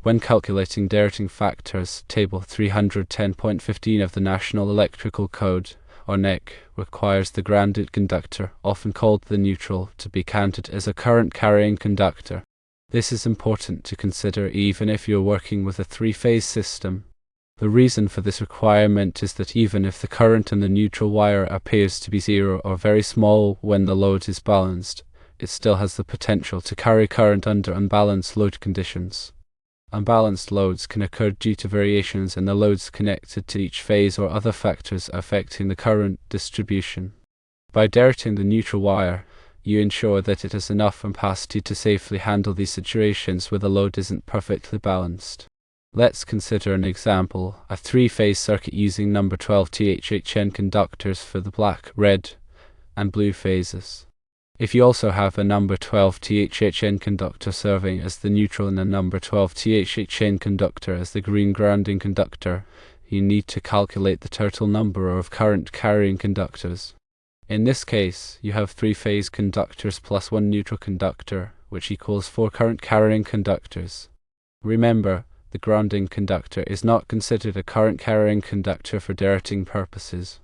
When calculating derating factors, Table 310.15 of the National Electrical Code, or NEC, requires the grounded conductor, often called the neutral, to be counted as a current-carrying conductor. This is important to consider even if you're working with a three-phase system. The reason for this requirement is that even if the current in the neutral wire appears to be zero or very small when the load is balanced, it still has the potential to carry current under unbalanced load conditions. Unbalanced loads can occur due to variations in the loads connected to each phase or other factors affecting the current distribution. By derating the neutral wire, you ensure that it has enough ampacity to safely handle these situations where the load isn't perfectly balanced. Let's consider an example, a three-phase circuit using number 12 THHN conductors for the black, red, and blue phases. If you also have a number 12 THHN conductor serving as the neutral and a number 12 THHN conductor as the green grounding conductor, you need to calculate the total number of current-carrying conductors. In this case, you have three-phase conductors plus one neutral conductor, which equals 4 current-carrying conductors. Remember, the grounding conductor is not considered a current-carrying conductor for derating purposes.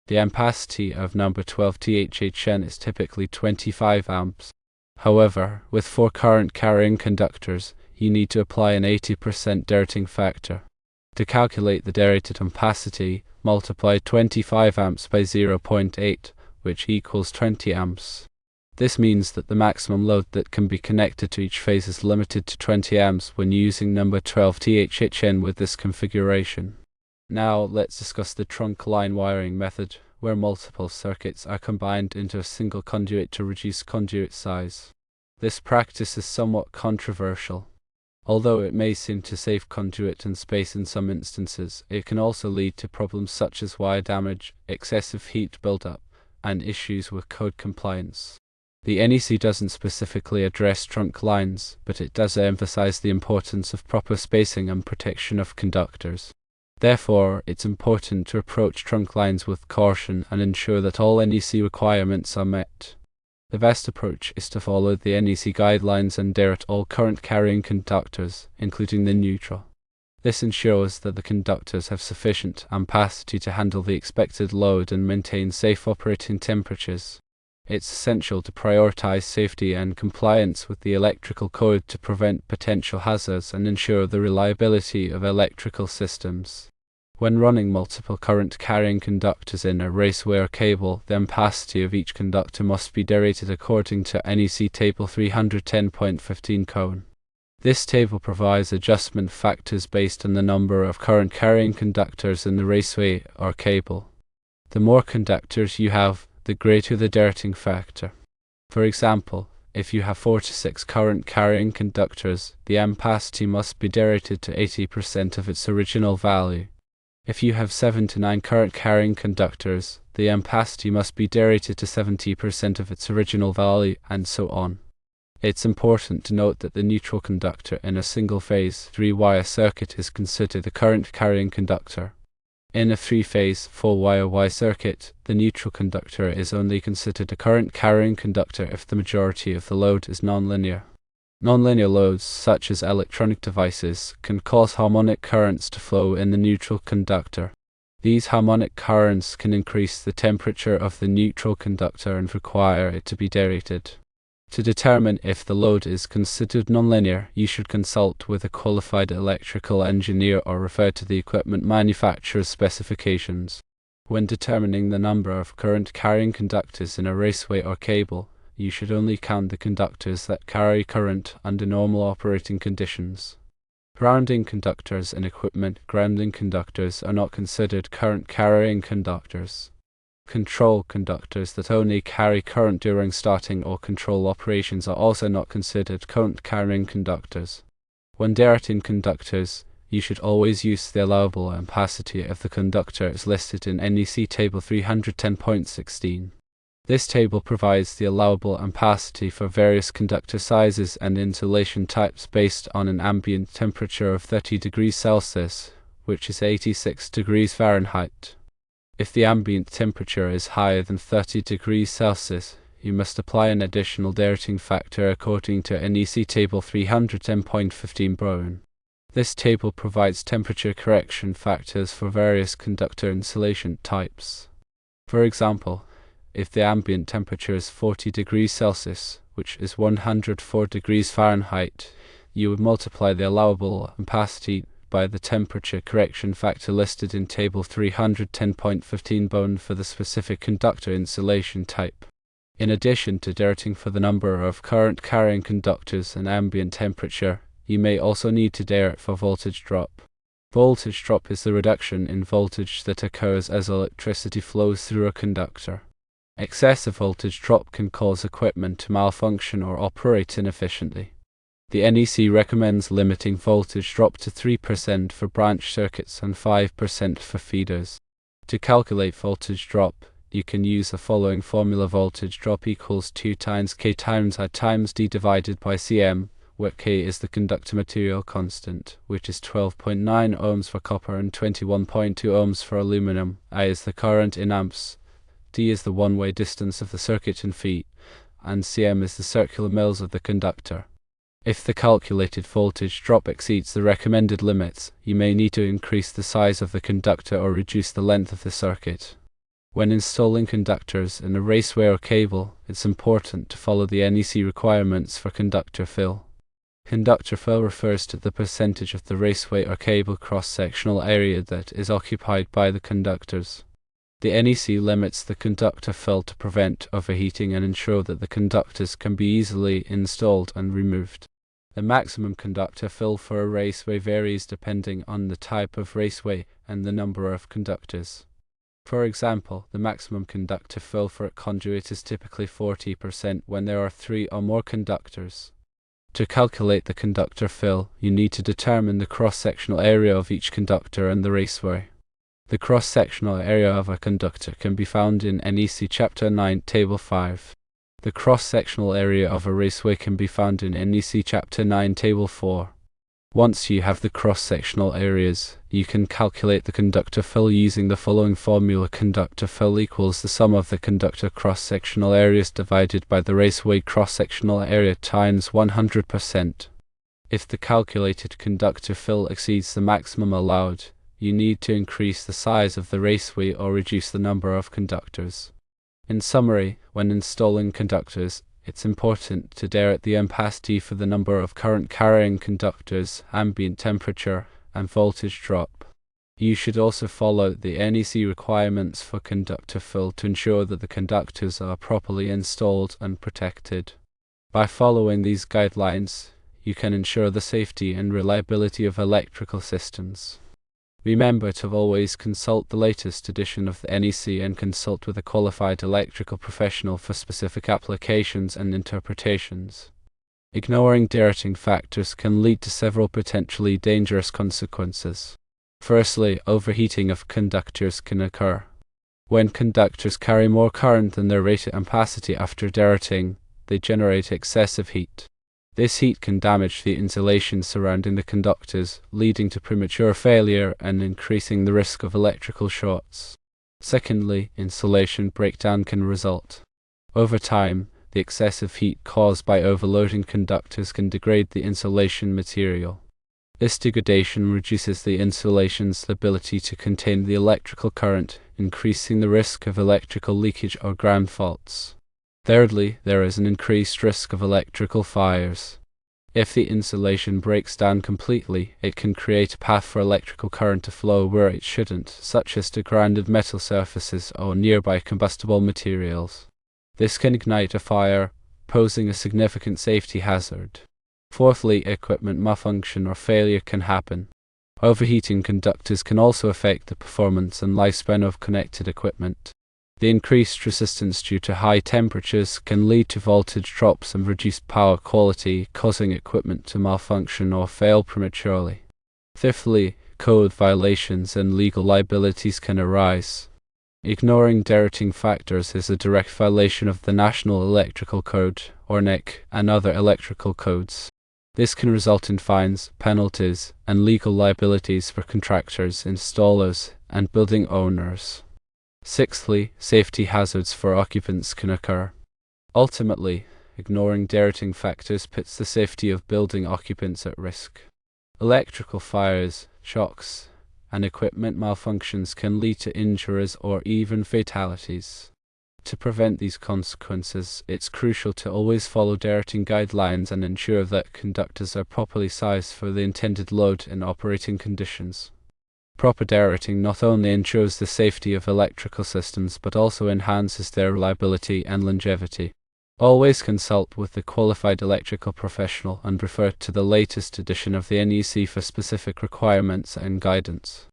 The ampacity of number 12 THHN is typically 25 amps. However, with 4 current-carrying conductors, you need to apply an 80% derating factor. To calculate the derated ampacity, multiply 25 amps by 0.8, which equals 20 amps. This means that the maximum load that can be connected to each phase is limited to 20 amps when using number 12 THHN with this configuration. Now let's discuss the trunk line wiring method, where multiple circuits are combined into a single conduit to reduce conduit size. This practice is somewhat controversial. Although it may seem to save conduit and space in some instances, it can also lead to problems such as wire damage, excessive heat buildup, and issues with code compliance. The NEC doesn't specifically address trunk lines, but it does emphasize the importance of proper spacing and protection of conductors. Therefore, it's important to approach trunk lines with caution and ensure that all NEC requirements are met. The best approach is to follow the NEC guidelines and derate all current-carrying conductors, including the neutral. This ensures that the conductors have sufficient ampacity to handle the expected load and maintain safe operating temperatures. It's essential to prioritize safety and compliance with the electrical code to prevent potential hazards and ensure the reliability of electrical systems. When running multiple current-carrying conductors in a raceway or cable, the ampacity of each conductor must be derated according to NEC Table 310.15 cone. This table provides adjustment factors based on the number of current-carrying conductors in the raceway or cable. The more conductors you have, the greater the derating factor. For example, if you have 4 to 6 current-carrying conductors, the ampacity must be derated to 80% of its original value. If you have 7 to 9 current-carrying conductors, the ampacity must be derated to 70% of its original value, and so on. It's important to note that the neutral conductor in a single-phase 3-wire circuit is considered a current-carrying conductor. In a 3-phase 4-wire Y circuit, the neutral conductor is only considered a current-carrying conductor if the majority of the load is nonlinear. Nonlinear loads, such as electronic devices, can cause harmonic currents to flow in the neutral conductor. These harmonic currents can increase the temperature of the neutral conductor and require it to be derated. To determine if the load is considered nonlinear, you should consult with a qualified electrical engineer or refer to the equipment manufacturer's specifications. When determining the number of current-carrying conductors in a raceway or cable, you should only count the conductors that carry current under normal operating conditions. Grounding conductors in equipment grounding conductors are not considered current-carrying conductors. Control conductors that only carry current during starting or control operations are also not considered current-carrying conductors. When derating conductors, you should always use the allowable ampacity of the conductor as listed in NEC Table 310.16. This table provides the allowable ampacity for various conductor sizes and insulation types based on an ambient temperature of 30 degrees Celsius, which is 86 degrees Fahrenheit. If the ambient temperature is higher than 30 degrees Celsius, you must apply an additional derating factor according to NEC Table 310.15 Brown. This table provides temperature correction factors for various conductor insulation types. For example, if the ambient temperature is 40 degrees Celsius, which is 104 degrees Fahrenheit, you would multiply the allowable ampacity by the temperature correction factor listed in Table 310.15 bone for the specific conductor insulation type. In addition to derating for the number of current carrying conductors and ambient temperature, you may also need to derate for voltage drop. Voltage drop is the reduction in voltage that occurs as electricity flows through a conductor. Excessive voltage drop can cause equipment to malfunction or operate inefficiently. The NEC recommends limiting voltage drop to 3% for branch circuits and 5% for feeders. To calculate voltage drop, you can use the following formula: voltage drop equals 2 times K times I times D divided by Cm, where K is the conductor material constant, which is 12.9 ohms for copper and 21.2 ohms for aluminum. I is the current in amps, D is the one-way distance of the circuit in feet, and Cm is the circular mils of the conductor. If the calculated voltage drop exceeds the recommended limits, you may need to increase the size of the conductor or reduce the length of the circuit. When installing conductors in a raceway or cable, it's important to follow the NEC requirements for conductor fill. Conductor fill refers to the percentage of the raceway or cable cross-sectional area that is occupied by the conductors. The NEC limits the conductor fill to prevent overheating and ensure that the conductors can be easily installed and removed. The maximum conductor fill for a raceway varies depending on the type of raceway and the number of conductors. For example, the maximum conductor fill for a conduit is typically 40% when there are 3 or more conductors. To calculate the conductor fill, you need to determine the cross-sectional area of each conductor and the raceway. The cross-sectional area of a conductor can be found in NEC Chapter 9, Table 5. The cross-sectional area of a raceway can be found in NEC Chapter 9, Table 4. Once you have the cross-sectional areas, you can calculate the conductor fill using the following formula: conductor fill equals the sum of the conductor cross-sectional areas divided by the raceway cross-sectional area times 100%. If the calculated conductor fill exceeds the maximum allowed, you need to increase the size of the raceway or reduce the number of conductors. In summary, when installing conductors, it's important to derate the ampacity for the number of current carrying conductors, ambient temperature, and voltage drop. You should also follow the NEC requirements for conductor fill to ensure that the conductors are properly installed and protected. By following these guidelines, you can ensure the safety and reliability of electrical systems. Remember to always consult the latest edition of the NEC and consult with a qualified electrical professional for specific applications and interpretations. Ignoring derating factors can lead to several potentially dangerous consequences. Firstly, overheating of conductors can occur. When conductors carry more current than their rated ampacity after derating, they generate excessive heat. This heat can damage the insulation surrounding the conductors, leading to premature failure and increasing the risk of electrical shorts. Secondly, insulation breakdown can result. Over time, the excessive heat caused by overloading conductors can degrade the insulation material. This degradation reduces the insulation's ability to contain the electrical current, increasing the risk of electrical leakage or ground faults. Thirdly, there is an increased risk of electrical fires. If the insulation breaks down completely, it can create a path for electrical current to flow where it shouldn't, such as to grounded metal surfaces or nearby combustible materials. This can ignite a fire, posing a significant safety hazard. Fourthly, equipment malfunction or failure can happen. Overheating conductors can also affect the performance and lifespan of connected equipment. The increased resistance due to high temperatures can lead to voltage drops and reduced power quality, causing equipment to malfunction or fail prematurely. Fifthly, code violations and legal liabilities can arise. Ignoring derating factors is a direct violation of the National Electrical Code, or NEC, and other electrical codes. This can result in fines, penalties, and legal liabilities for contractors, installers, and building owners. Sixthly, safety hazards for occupants can occur. Ultimately, ignoring derating factors puts the safety of building occupants at risk. Electrical fires, shocks, and equipment malfunctions can lead to injuries or even fatalities. To prevent these consequences, it's crucial to always follow derating guidelines and ensure that conductors are properly sized for the intended load and operating conditions. Proper derating not only ensures the safety of electrical systems but also enhances their reliability and longevity. Always consult with the qualified electrical professional and refer to the latest edition of the NEC for specific requirements and guidance.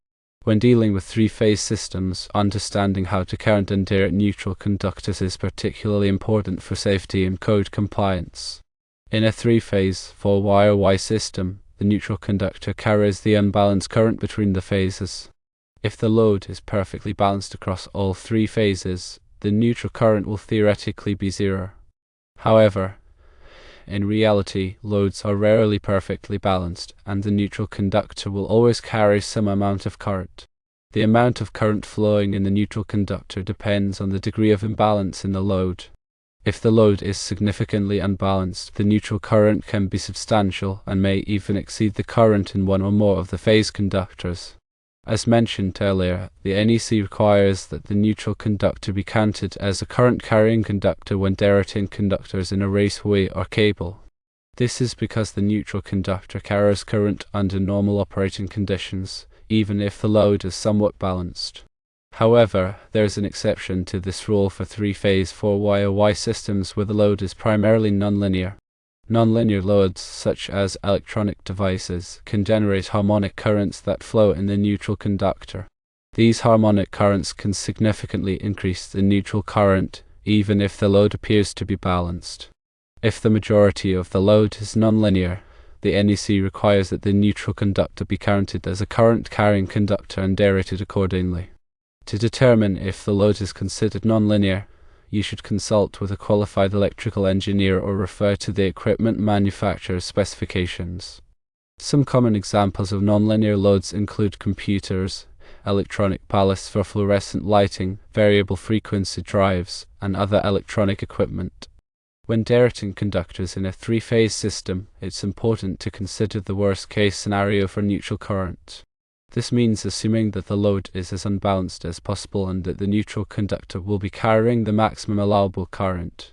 When dealing with three-phase systems, understanding how to current and derate neutral conductors is particularly important for safety and code compliance. In a three-phase 4-wire Y system, the neutral conductor carries the unbalanced current between the phases. If the load is perfectly balanced across all three phases, the neutral current will theoretically be zero. However, in reality, loads are rarely perfectly balanced, and the neutral conductor will always carry some amount of current. The amount of current flowing in the neutral conductor depends on the degree of imbalance in the load. If the load is significantly unbalanced, the neutral current can be substantial and may even exceed the current in one or more of the phase conductors. As mentioned earlier, the NEC requires that the neutral conductor be counted as a current-carrying conductor when derating conductors in a raceway or cable. This is because the neutral conductor carries current under normal operating conditions, even if the load is somewhat balanced. However, there is an exception to this rule for three-phase 4-wire Y systems where the load is primarily nonlinear. Nonlinear loads, such as electronic devices, can generate harmonic currents that flow in the neutral conductor. These harmonic currents can significantly increase the neutral current, even if the load appears to be balanced. If the majority of the load is nonlinear, the NEC requires that the neutral conductor be counted as a current-carrying conductor and derated accordingly. To determine if the load is considered nonlinear, you should consult with a qualified electrical engineer or refer to the equipment manufacturer's specifications. Some common examples of nonlinear loads include computers, electronic ballasts for fluorescent lighting, variable frequency drives, and other electronic equipment. When derating conductors in a three-phase system, it's important to consider the worst-case scenario for neutral current. This means assuming that the load is as unbalanced as possible and that the neutral conductor will be carrying the maximum allowable current.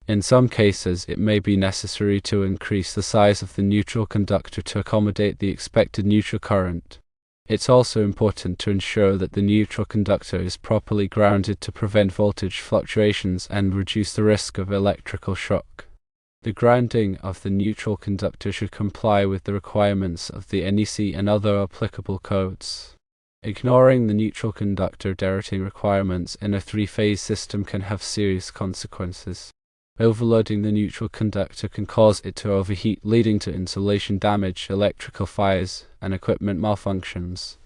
In some cases, it may be necessary to increase the size of the neutral conductor to accommodate the expected neutral current. It's also important to ensure that the neutral conductor is properly grounded to prevent voltage fluctuations and reduce the risk of electrical shock. The grounding of the neutral conductor should comply with the requirements of the NEC and other applicable codes. Ignoring the neutral conductor derating requirements in a three-phase system can have serious consequences. Overloading the neutral conductor can cause it to overheat, leading to insulation damage, electrical fires, and equipment malfunctions.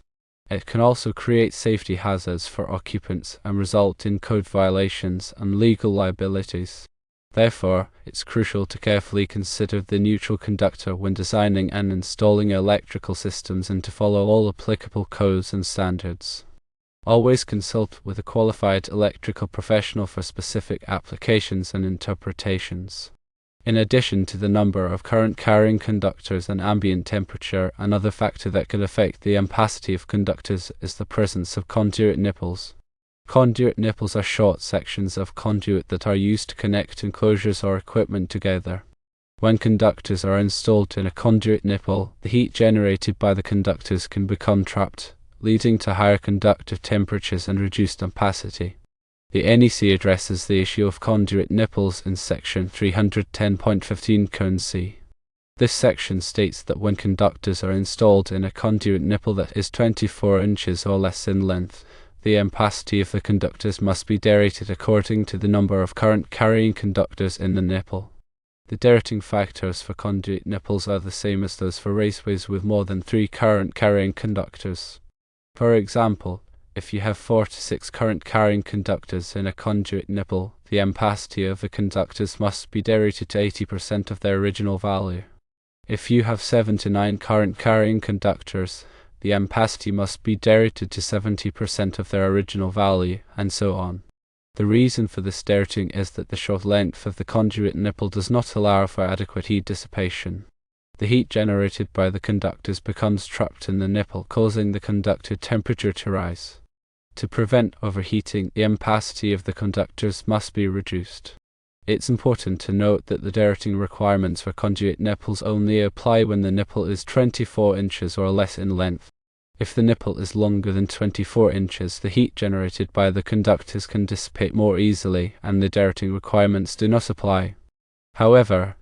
It can also create safety hazards for occupants and result in code violations and legal liabilities. Therefore, it's crucial to carefully consider the neutral conductor when designing and installing electrical systems and to follow all applicable codes and standards. Always consult with a qualified electrical professional for specific applications and interpretations. In addition to the number of current-carrying conductors and ambient temperature, another factor that can affect the ampacity of conductors is the presence of conduit nipples. Conduit nipples are short sections of conduit that are used to connect enclosures or equipment together. When conductors are installed in a conduit nipple, the heat generated by the conductors can become trapped, leading to higher conductive temperatures and reduced ampacity. The NEC addresses the issue of conduit nipples in section 310.15 Cone C. This section states that when conductors are installed in a conduit nipple that is 24 inches or less in length, the ampacity of the conductors must be derated according to the number of current-carrying conductors in the nipple. The derating factors for conduit nipples are the same as those for raceways with more than 3 current-carrying conductors. For example, if you have 4 to 6 current-carrying conductors in a conduit nipple, the ampacity of the conductors must be derated to 80% of their original value. If you have 7 to 9 current-carrying conductors, the ampacity must be derated to 70% of their original value, and so on. The reason for this derating is that the short length of the conduit nipple does not allow for adequate heat dissipation. The heat generated by the conductors becomes trapped in the nipple, causing the conductor temperature to rise. To prevent overheating, the ampacity of the conductors must be reduced. It's important to note that the derating requirements for conduit nipples only apply when the nipple is 24 inches or less in length. If the nipple is longer than 24 inches, the heat generated by the conductors can dissipate more easily, and the derating requirements do not apply. However,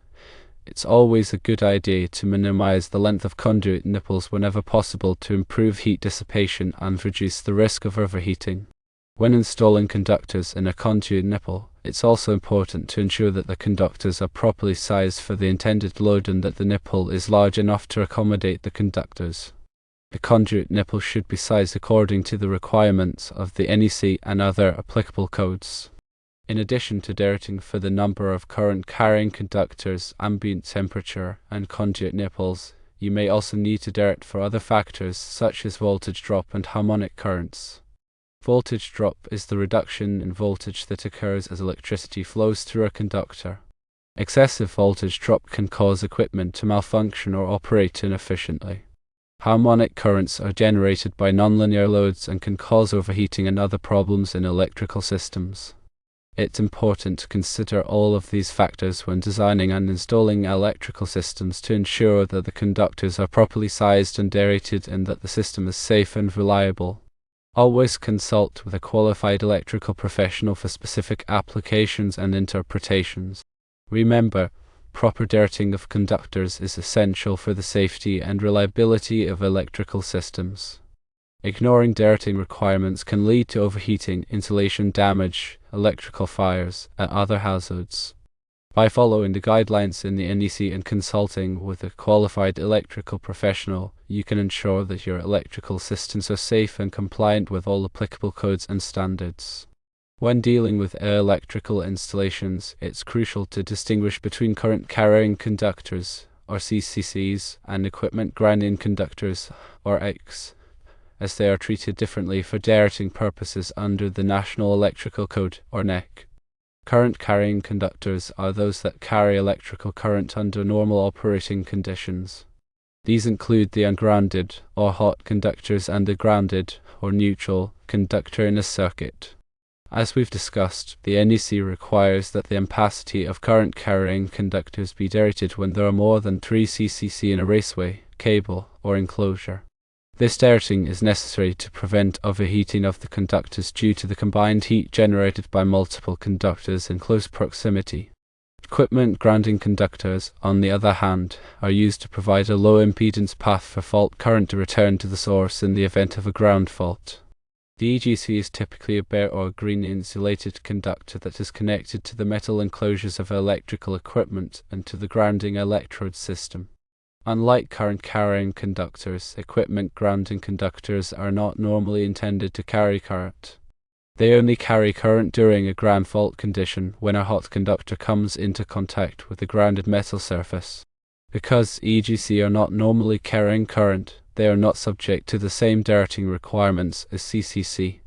it's always a good idea to minimize the length of conduit nipples whenever possible to improve heat dissipation and reduce the risk of overheating. When installing conductors in a conduit nipple, it's also important to ensure that the conductors are properly sized for the intended load and that the nipple is large enough to accommodate the conductors. The conduit nipple should be sized according to the requirements of the NEC and other applicable codes. In addition to derating for the number of current-carrying conductors, ambient temperature, and conduit nipples, you may also need to derate for other factors such as voltage drop and harmonic currents. Voltage drop is the reduction in voltage that occurs as electricity flows through a conductor. Excessive voltage drop can cause equipment to malfunction or operate inefficiently. Harmonic currents are generated by nonlinear loads and can cause overheating and other problems in electrical systems. It's important to consider all of these factors when designing and installing electrical systems to ensure that the conductors are properly sized and derated and that the system is safe and reliable. Always consult with a qualified electrical professional for specific applications and interpretations. Remember, proper derating of conductors is essential for the safety and reliability of electrical systems. Ignoring derating requirements can lead to overheating, insulation damage, electrical fires, and other hazards. By following the guidelines in the NEC and consulting with a qualified electrical professional, you can ensure that your electrical systems are safe and compliant with all applicable codes and standards. When dealing with electrical installations, it's crucial to distinguish between current-carrying conductors, or CCCs, and equipment-grounding conductors, or ECs, as they are treated differently for derating purposes under the National Electrical Code, or NEC. Current-carrying conductors are those that carry electrical current under normal operating conditions. These include the ungrounded, or hot conductors, and the grounded, or neutral, conductor in a circuit. As we've discussed, the NEC requires that the ampacity of current-carrying conductors be derated when there are more than 3 CCC in a raceway, cable, or enclosure. This derating is necessary to prevent overheating of the conductors due to the combined heat generated by multiple conductors in close proximity. Equipment grounding conductors, on the other hand, are used to provide a low impedance path for fault current to return to the source in the event of a ground fault. The EGC is typically a bare or green insulated conductor that is connected to the metal enclosures of electrical equipment and to the grounding electrode system. Unlike current-carrying conductors, equipment grounding conductors are not normally intended to carry current. They only carry current during a ground fault condition when a hot conductor comes into contact with the grounded metal surface. Because EGC are not normally carrying current, they are not subject to the same derating requirements as CCC.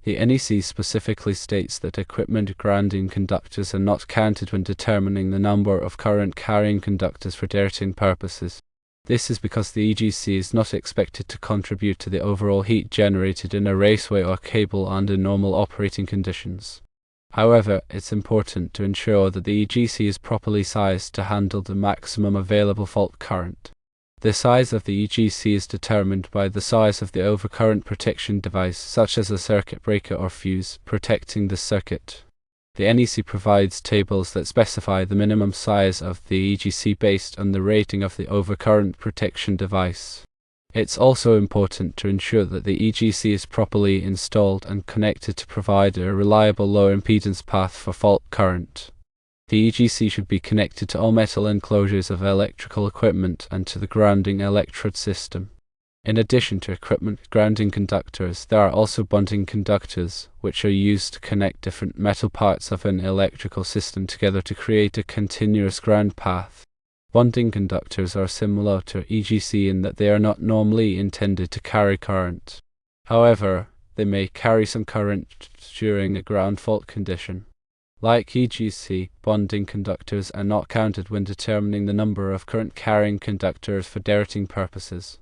The NEC specifically states that equipment grounding conductors are not counted when determining the number of current-carrying conductors for derating purposes. This is because the EGC is not expected to contribute to the overall heat generated in a raceway or cable under normal operating conditions. However, it's important to ensure that the EGC is properly sized to handle the maximum available fault current. The size of the EGC is determined by the size of the overcurrent protection device, such as a circuit breaker or fuse, protecting the circuit. The NEC provides tables that specify the minimum size of the EGC based on the rating of the overcurrent protection device. It's also important to ensure that the EGC is properly installed and connected to provide a reliable low impedance path for fault current. The EGC should be connected to all metal enclosures of electrical equipment and to the grounding electrode system. In addition to equipment grounding conductors, there are also bonding conductors, which are used to connect different metal parts of an electrical system together to create a continuous ground path. Bonding conductors are similar to EGC in that they are not normally intended to carry current. However, they may carry some current during a ground fault condition. Like EGC, bonding conductors are not counted when determining the number of current carrying conductors for derating purposes.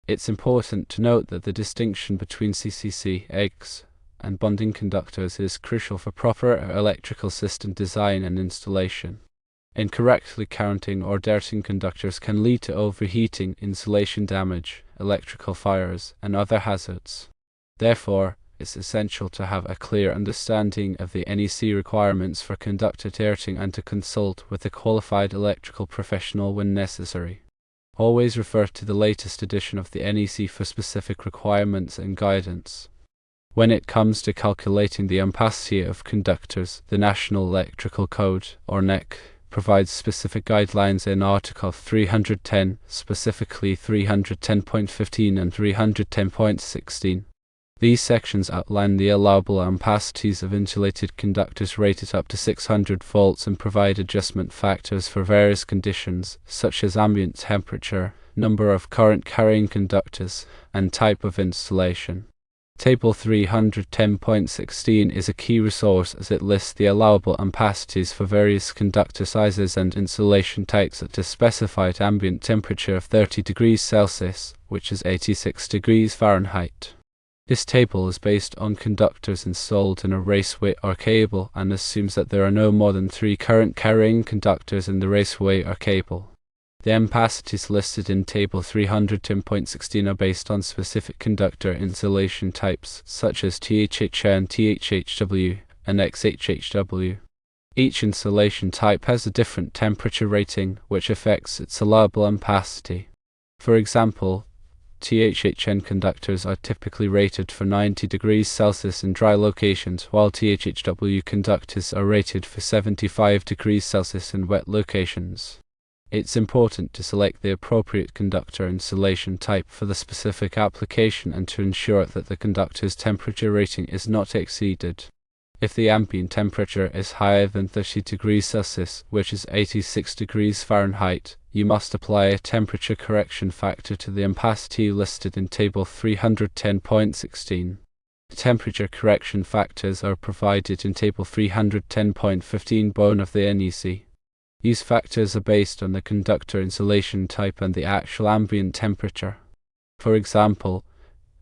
It's important to note that the distinction between CCC, EGs, and bonding conductors is crucial for proper electrical system design and installation. Incorrectly counting or derating conductors can lead to overheating, insulation damage, electrical fires, and other hazards. Therefore, it's essential to have a clear understanding of the NEC requirements for conductor derating and to consult with a qualified electrical professional when necessary. Always refer to the latest edition of the NEC for specific requirements and guidance. When it comes to calculating the ampacity of conductors, the National Electrical Code, or NEC, provides specific guidelines in Article 310, specifically 310.15 and 310.16. These sections outline the allowable ampacities of insulated conductors rated up to 600 volts and provide adjustment factors for various conditions, such as ambient temperature, number of current carrying conductors, and type of installation. Table 310.16 is a key resource as it lists the allowable ampacities for various conductor sizes and insulation types at a specified ambient temperature of 30 degrees Celsius, which is 86 degrees Fahrenheit. This table is based on conductors installed in a raceway or cable and assumes that there are no more than 3 current carrying conductors in the raceway or cable. The ampacities listed in Table 310.16 are based on specific conductor insulation types, such as THHN, THHW, and XHHW. Each insulation type has a different temperature rating, which affects its allowable ampacity. For example, THHN conductors are typically rated for 90 degrees Celsius in dry locations, while THHW conductors are rated for 75 degrees Celsius in wet locations. It's important to select the appropriate conductor insulation type for the specific application and to ensure that the conductor's temperature rating is not exceeded. If the ambient temperature is higher than 30 degrees Celsius, which is 86 degrees Fahrenheit, you must apply a temperature correction factor to the ampacity listed in Table 310.16. Temperature correction factors are provided in Table 310.15 bone of the NEC. These factors are based on the conductor insulation type and the actual ambient temperature. For example,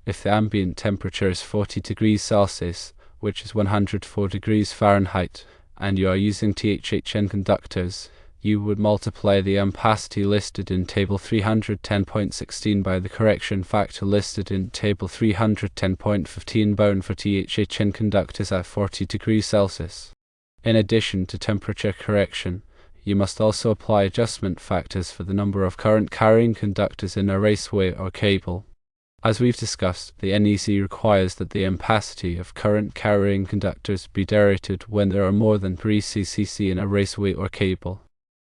if the ambient temperature is 40 degrees Celsius, which is 104 degrees Fahrenheit, and you are using THHN conductors, you would multiply the ampacity listed in Table 310.16 by the correction factor listed in Table 310.15 bone for THHN conductors at 40 degrees Celsius. In addition to temperature correction, you must also apply adjustment factors for the number of current carrying conductors in a raceway or cable. As we've discussed, the NEC requires that the ampacity of current carrying conductors be derated when there are more than 3 CCC in a raceway or cable.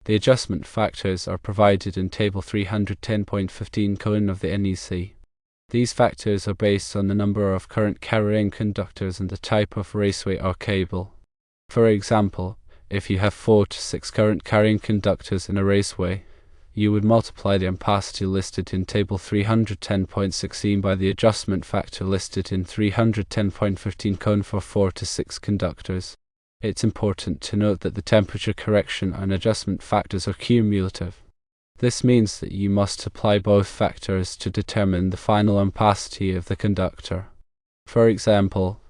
The adjustment factors are provided in Table 310.15 cone of the NEC. These factors are based on the number of current carrying conductors and the type of raceway or cable. For example, if you have 4 to 6 current carrying conductors in a raceway, you would multiply the ampacity listed in Table 310.16 by the adjustment factor listed in 310.15 cone for 4 to 6 conductors. It's important to note that the temperature correction and adjustment factors are cumulative. This means that you must apply both factors to determine the final ampacity of the conductor. For example,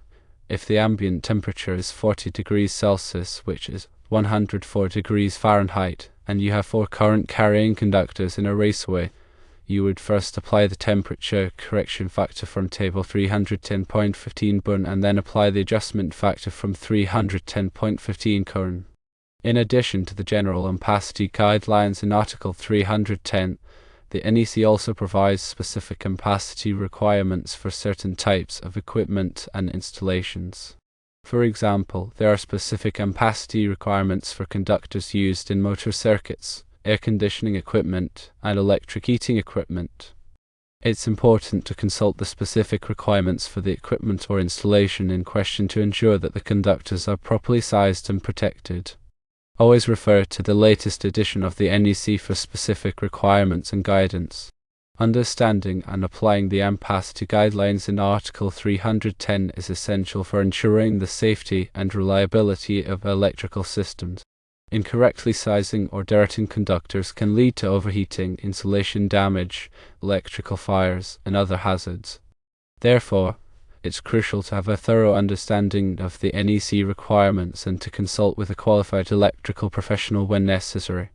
if the ambient temperature is 40 degrees Celsius, which is 104 degrees Fahrenheit, and you have 4 current carrying conductors in a raceway, you would first apply the temperature correction factor from Table 310.15 bone and then apply the adjustment factor from 310.15 cone. In addition to the general ampacity guidelines in Article 310, the NEC also provides specific ampacity requirements for certain types of equipment and installations. For example, there are specific ampacity requirements for conductors used in motor circuits, air conditioning equipment, and electric heating equipment. It's important to consult the specific requirements for the equipment or installation in question to ensure that the conductors are properly sized and protected. Always refer to the latest edition of the NEC for specific requirements and guidance. Understanding and applying the ampacity guidelines in Article 310 is essential for ensuring the safety and reliability of electrical systems. Incorrectly sizing or derating conductors can lead to overheating, insulation damage, electrical fires, and other hazards. Therefore, it's crucial to have a thorough understanding of the NEC requirements and to consult with a qualified electrical professional when necessary.